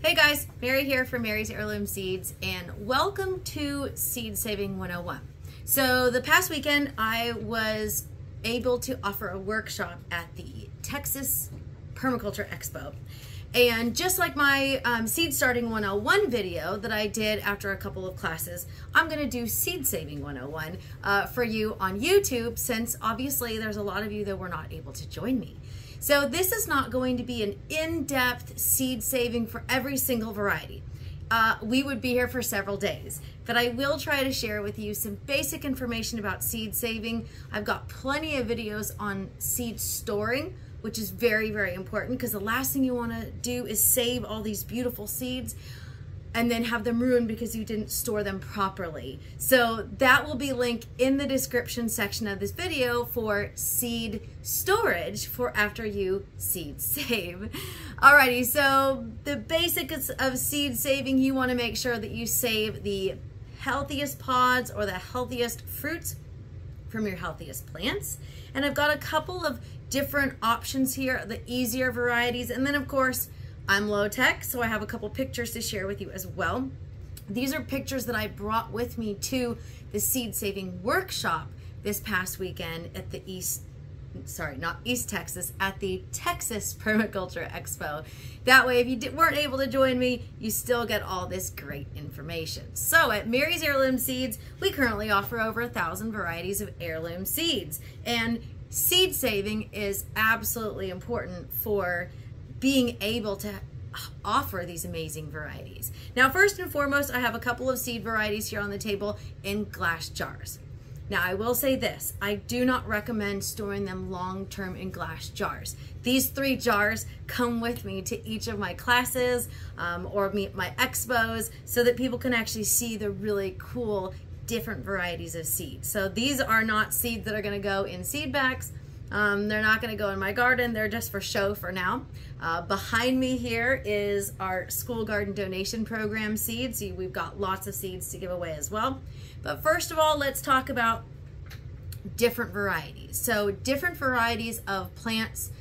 Hey guys, Mary here from Mary's Heirloom Seeds, and welcome to Seed Saving 101. So the past weekend I was able to offer a workshop at the Texas Permaculture Expo. And just like my Seed Starting 101 video that I did after a couple of classes, I'm gonna do Seed Saving 101 for you on YouTube, since obviously there's a lot of you that were not able to join me. So this is not going to be an in-depth seed saving for every single variety. We would be here for several days, but I will try to share with you some basic information about seed saving. I've got plenty of videos on seed storing, which is very, very important, because the last thing you want to do is save all these beautiful seeds and then have them ruined because you didn't store them properly. So that will be linked in the description section of this video for seed storage for after you seed save. Alrighty, so the basics of seed saving, you want to make sure that you save the healthiest pods or the healthiest fruits from your healthiest plants. And I've got a couple of different options here, the easier varieties, and then of course I'm low tech, so I have a couple pictures to share with you as well. These are pictures that I brought with me to the seed saving workshop this past weekend at the not East Texas, at the Texas Permaculture Expo. That way, if you weren't able to join me, you still get all this great information. So at Mary's Heirloom Seeds, we currently offer over 1,000 varieties of heirloom seeds, and seed saving is absolutely important for being able to offer these amazing varieties. Now, first and foremost, I have a couple of seed varieties here on the table in glass jars. Now, I will say this, I do not recommend storing them long-term in glass jars. These 3 jars come with me to each of my classes or my expos, so that people can actually see the really cool different varieties of seeds. So these are not seeds that are gonna go in seed bags. They're not gonna go in my garden, they're just for show for now. Behind me here is our school garden donation program seeds. See, we've got lots of seeds to give away as well. But first of all, let's talk about different varieties. So different varieties of plants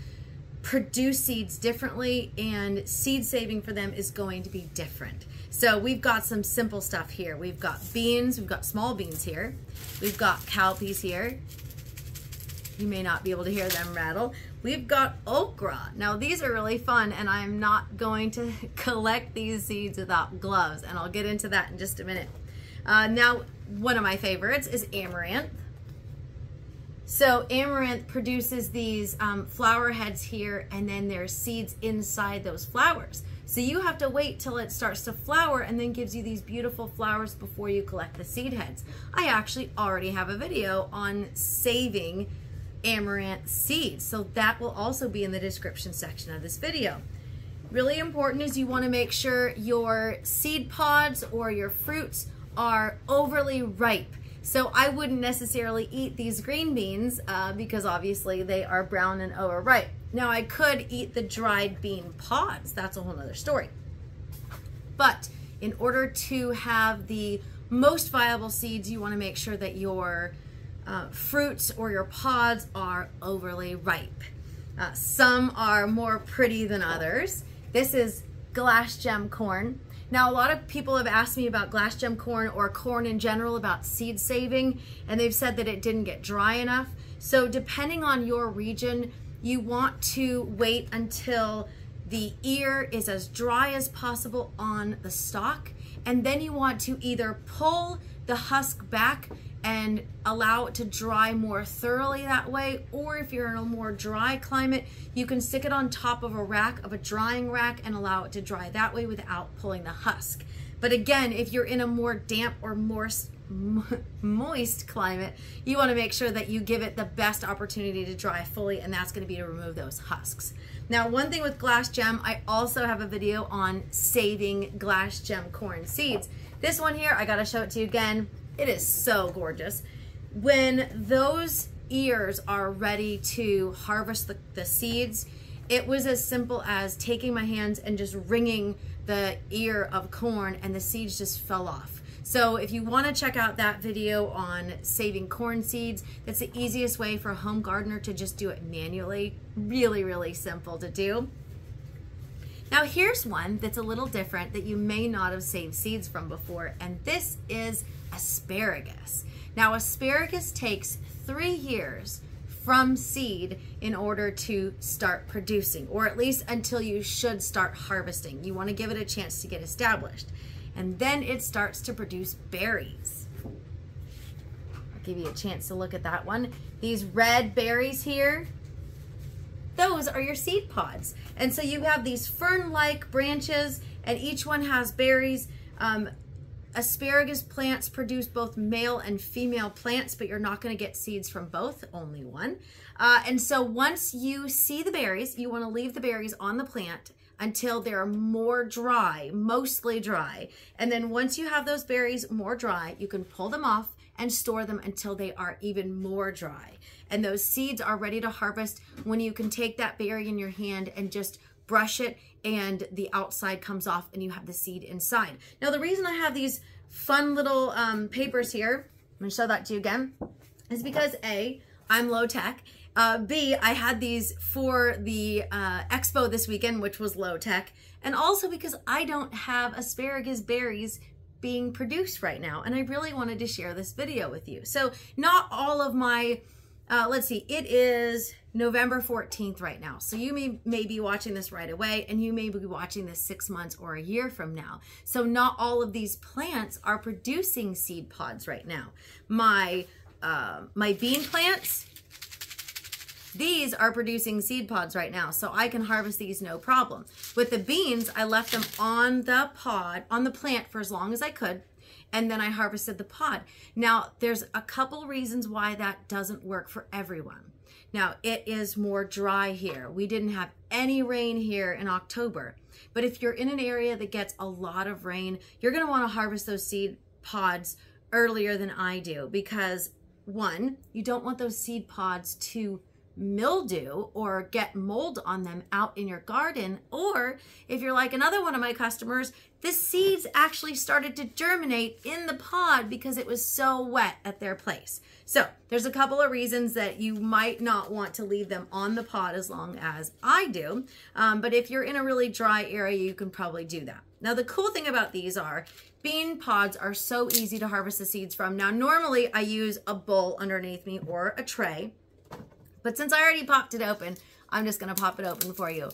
produce seeds differently, and seed saving for them is going to be different. So we've got some simple stuff here. We've got beans, we've got small beans here. We've got cowpeas here. You may not be able to hear them rattle. We've got okra. Now these are really fun, and I'm not going to collect these seeds without gloves, and I'll get into that in just a minute. Now, one of my favorites is amaranth. So amaranth produces these flower heads here, and then there's seeds inside those flowers. So you have to wait till it starts to flower and then gives you these beautiful flowers before you collect the seed heads. I actually already have a video on saving amaranth seeds, so that will also be in the description section of this video. Really important is you want to make sure your seed pods or your fruits are overly ripe. So I wouldn't necessarily eat these green beans because obviously they are brown and overripe. Now I could eat the dried bean pods, that's a whole nother story. But in order to have the most viable seeds, you want to make sure that your fruits or your pods are overly ripe. Some are more pretty than others. This is glass gem corn. Now, a lot of people have asked me about glass gem corn or corn in general, about seed saving, and they've said that it didn't get dry enough. So depending on your region, you want to wait until the ear is as dry as possible on the stalk, and then you want to either pull the husk back and allow it to dry more thoroughly that way, or if you're in a more dry climate, you can stick it on top of a rack, of a drying rack, and allow it to dry that way without pulling the husk. But again, if you're in a more damp or more moist climate, you want to make sure that you give it the best opportunity to dry fully, and that's going to be to remove those husks. Now, one thing with glass gem, I also have a video on saving glass gem corn seeds. This one here, I got to show it to you again. It is so gorgeous. When those ears are ready to harvest the seeds, it was as simple as taking my hands and just wringing the ear of corn, and the seeds just fell off. So if you want to check out that video on saving corn seeds, that's the easiest way for a home gardener to just do it manually. Really, really simple to do. Now here's one that's a little different that you may not have saved seeds from before, and this is asparagus. Now asparagus takes 3 years from seed in order to start producing, or at least until you should start harvesting. You want to give it a chance to get established. And then it starts to produce berries. I'll give you a chance to look at that one. These red berries here, those are your seed pods. And so you have these fern-like branches, and each one has berries. Asparagus plants produce both male and female plants, but you're not going to get seeds from both, only one. And so once you see the berries, you want to leave the berries on the plant until they're more dry, mostly dry. And then once you have those berries more dry, you can pull them off and store them until they are even more dry. And those seeds are ready to harvest when you can take that berry in your hand and just brush it, and the outside comes off and you have the seed inside. Now the reason I have these fun little papers here, I'm gonna show that to you again, is because A, I'm low tech, B, I had these for the expo this weekend, which was low tech, and also because I don't have asparagus berries being produced right now, and I really wanted to share this video with you. So not all of my, let's see, it is November 14th right now. So you may be watching this right away, and you may be watching this 6 months or a year from now. So not all of these plants are producing seed pods right now. My bean plants, these are producing seed pods right now, so I can harvest these no problem. With the beans, I left them on the pod, on the plant for as long as I could, and then I harvested the pod. Now, there's a couple reasons why that doesn't work for everyone. Now, it is more dry here. We didn't have any rain here in October, but if you're in an area that gets a lot of rain, you're gonna wanna harvest those seed pods earlier than I do, because one, you don't want those seed pods to mildew or get mold on them out in your garden. Or if you're like another one of my customers, the seeds actually started to germinate in the pod because it was so wet at their place. So there's a couple of reasons that you might not want to leave them on the pod as long as I do. But if you're in a really dry area, you can probably do that. Now, the cool thing about these are bean pods are so easy to harvest the seeds from. Now, normally I use a bowl underneath me or a tray, but since I already popped it open, I'm just gonna pop it open for you.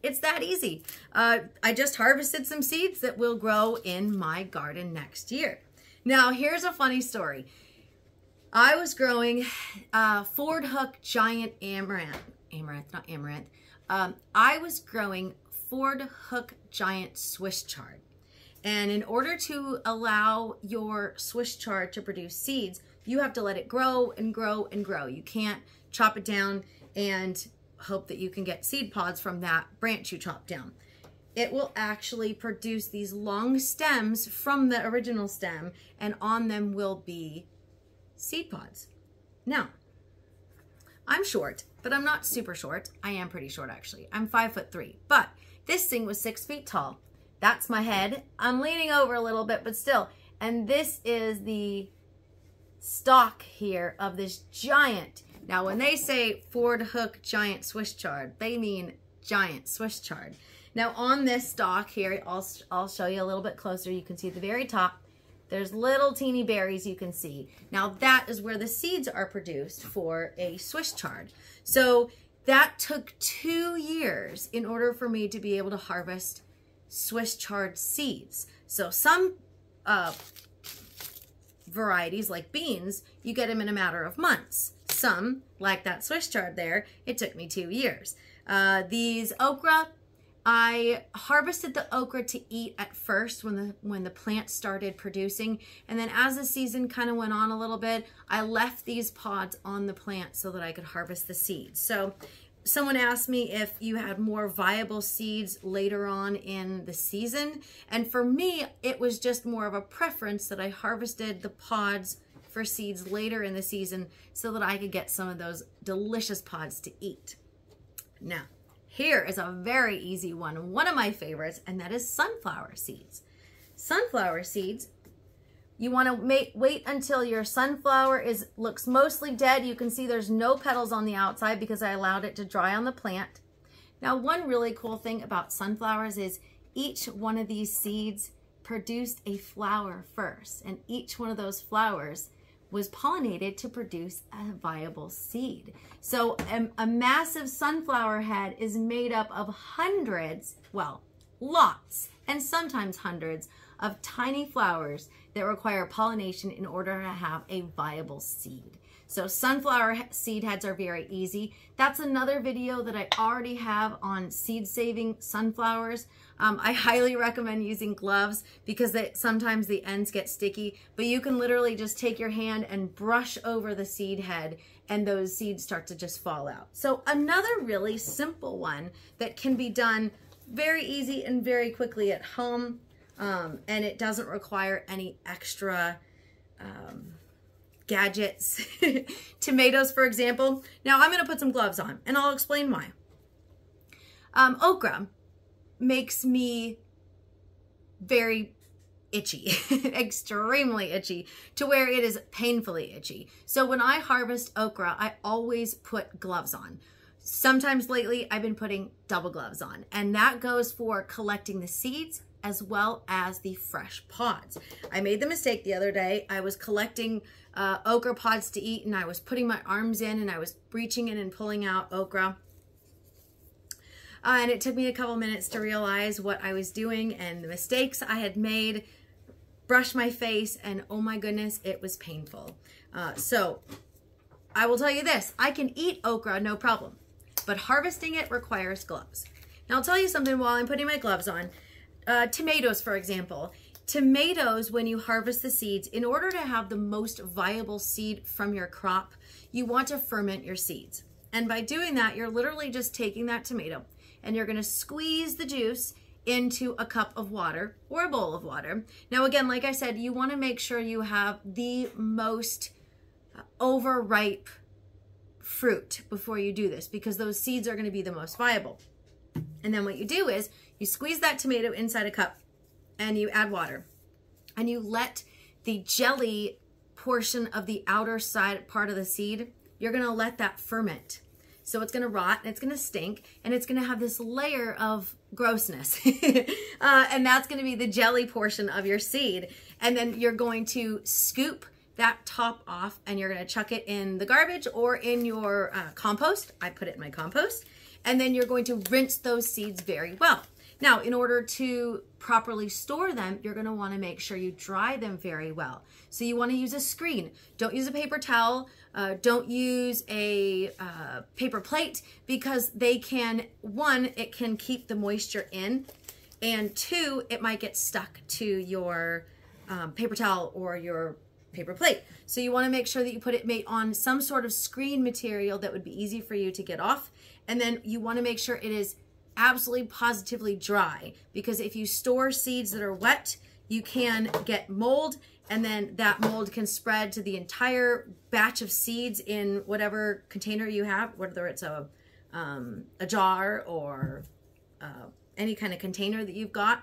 It's that easy. I just harvested some seeds that will grow in my garden next year. Now, here's a funny story. I was growing Ford Hook Giant Amaranth, not amaranth. I was growing Ford Hook Giant Swiss chard. And in order to allow your Swiss chard to produce seeds, you have to let it grow and grow and grow. You can't chop it down and hope that you can get seed pods from that branch you chopped down. It will actually produce these long stems from the original stem, and on them will be seed pods. Now, I'm short, but I'm not super short. I am pretty short, actually. I'm 5'3", but this thing was 6 feet tall. That's my head. I'm leaning over a little bit, but still. And this is the stalk here of this giant. Now, when they say Ford Hook Giant Swiss chard, they mean giant Swiss chard. Now, on this stalk here, I'll show you a little bit closer. You can see at the very top, there's little teeny berries you can see. Now, that is where the seeds are produced for a Swiss chard. So that took 2 years in order for me to be able to harvest Swiss chard seeds. So some varieties like beans, you get them in a matter of months. Some, like that Swiss chard there, it took me 2 years. These okra, I harvested the okra to eat at first when the plant started producing, and then as the season kind of went on a little bit, I left these pods on the plant so that I could harvest the seeds. So someone asked me if you had more viable seeds later on in the season, and for me, it was just more of a preference that I harvested the pods for seeds later in the season so that I could get some of those delicious pods to eat. Now, here is a very easy one of my favorites, and that is sunflower seeds. Sunflower seeds, you want to wait until your sunflower looks mostly dead. You can see there's no petals on the outside because I allowed it to dry on the plant. Now, one really cool thing about sunflowers is each one of these seeds produced a flower first, and each one of those flowers was pollinated to produce a viable seed. So a massive sunflower head is made up of hundreds, well, lots, and sometimes hundreds of tiny flowers that require pollination in order to have a viable seed. So sunflower seed heads are very easy. That's another video that I already have on seed saving sunflowers. I highly recommend using gloves because sometimes the ends get sticky, but you can literally just take your hand and brush over the seed head and those seeds start to just fall out. So another really simple one that can be done very easy and very quickly at home, and it doesn't require any extra gadgets. Tomatoes, for example. Now I'm going to put some gloves on and I'll explain why. Okra makes me very itchy, extremely itchy, to where it is painfully itchy. So when I harvest okra, I always put gloves on. Sometimes lately I've been putting double gloves on, and that goes for collecting the seeds as well as the fresh pods. I made the mistake the other day. I was collecting okra pods to eat, and I was putting my arms in and I was reaching in and pulling out okra. And it took me a couple minutes to realize what I was doing and the mistakes I had made, brush my face, and oh my goodness, it was painful. So I will tell you this, I can eat okra, no problem, but harvesting it requires gloves. Now I'll tell you something while I'm putting my gloves on. Tomatoes, for example. Tomatoes, when you harvest the seeds, in order to have the most viable seed from your crop, you want to ferment your seeds. And by doing that, you're literally just taking that tomato and you're going to squeeze the juice into a cup of water or a bowl of water. Now, again, like I said, you want to make sure you have the most overripe fruit before you do this, because those seeds are going to be the most viable. And then what you do is you squeeze that tomato inside a cup and you add water and you let the jelly portion of the outer side part of the seed, you're going to let that ferment. So it's going to rot and it's going to stink and it's going to have this layer of grossness. And that's going to be the jelly portion of your seed. And then you're going to scoop that top off and you're going to chuck it in the garbage or in your compost. I put it in my compost. And then you're going to rinse those seeds very well. Now, in order to properly store them, you're going to want to make sure you dry them very well. So you want to use a screen. Don't use a paper towel. Don't use a paper plate, because they can, one, it can keep the moisture in, and two, it might get stuck to your paper towel or your paper plate. So you want to make sure that you put it on some sort of screen material that would be easy for you to get off. And then you want to make sure it is absolutely positively dry, because if you store seeds that are wet, you can get mold, and then that mold can spread to the entire batch of seeds in whatever container you have, whether it's a jar or any kind of container that you've got.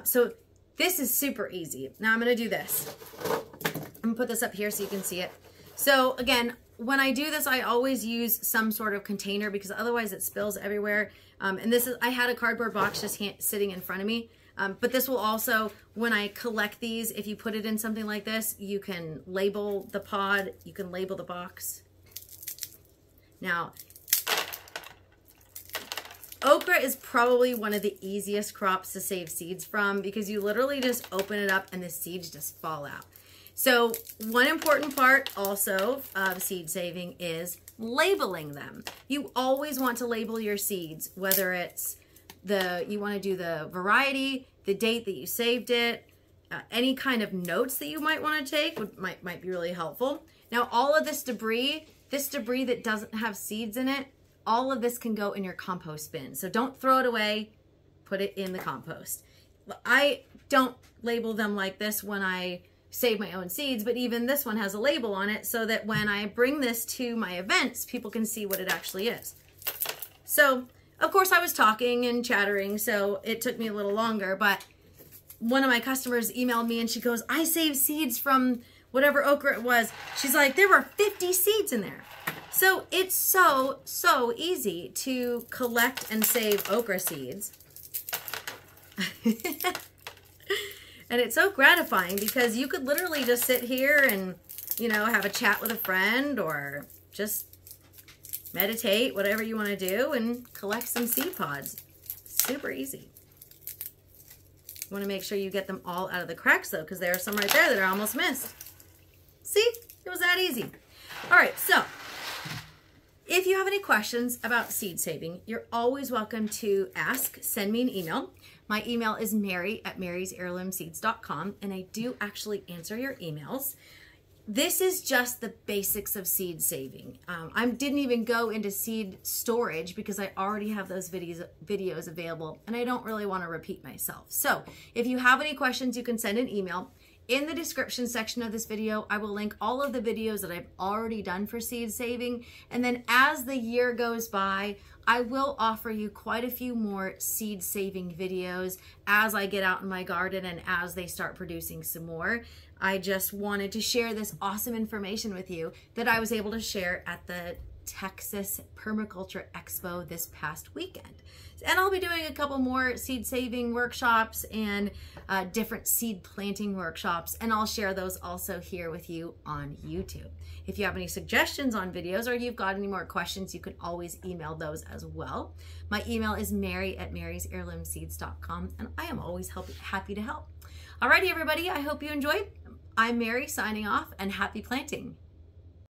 So this is super easy. Now I'm going to do this. I'm going to put this up here so you can see it. So again, when I do this, I always use some sort of container, because otherwise it spills everywhere. And this is, I had a cardboard box just sitting in front of me. But this will also, when I collect these, if you put it in something like this, you can label the pod, you can label the box. Now, okra is probably one of the easiest crops to save seeds from, because you literally just open it up and the seeds just fall out. So one important part also of seed saving is labeling them. You always want to label your seeds, whether it's you want to do the variety, the date that you saved it, any kind of notes that you might want to take might be really helpful. Now, all of this debris that doesn't have seeds in it, all of this can go in your compost bin. So don't throw it away, put it in the compost. I don't label them like this when I save my own seeds, but even this one has a label on it so that when I bring this to my events, people can see what it actually is. So, of course, I was talking and chattering, so it took me a little longer, but one of my customers emailed me and she goes, I saved seeds from whatever okra it was. She's like, there were 50 seeds in there. So it's so easy to collect and save okra seeds. And it's so gratifying because you could literally just sit here and, you know, have a chat with a friend or just meditate, whatever you want to do, and collect some seed pods. Super easy. You want to make sure you get them all out of the cracks though, because there are some right there that are almost missed. See, it was that easy. All right, so if you have any questions about seed saving, you're always welcome to ask. Send me an email. My email is mary@marysheirloomseeds.com, and I do actually answer your emails. This is just the basics of seed saving. I didn't even go into seed storage because I already have those videos available, and I don't really want to repeat myself. So if you have any questions, you can send an email. In the description section of this video, I will link all of the videos that I've already done for seed saving. And then as the year goes by, I will offer you quite a few more seed saving videos as I get out in my garden and as they start producing some more. I just wanted to share this awesome information with you that I was able to share at the Texas Permaculture Expo this past weekend. And I'll be doing a couple more seed saving workshops and different seed planting workshops, and I'll share those also here with you on YouTube. If you have any suggestions on videos or you've got any more questions, you can always email those as well. My email is mary@marysheirloomseeds.com, and I am always happy to help. Alrighty, everybody, I hope you enjoyed. I'm Mary signing off, and happy planting.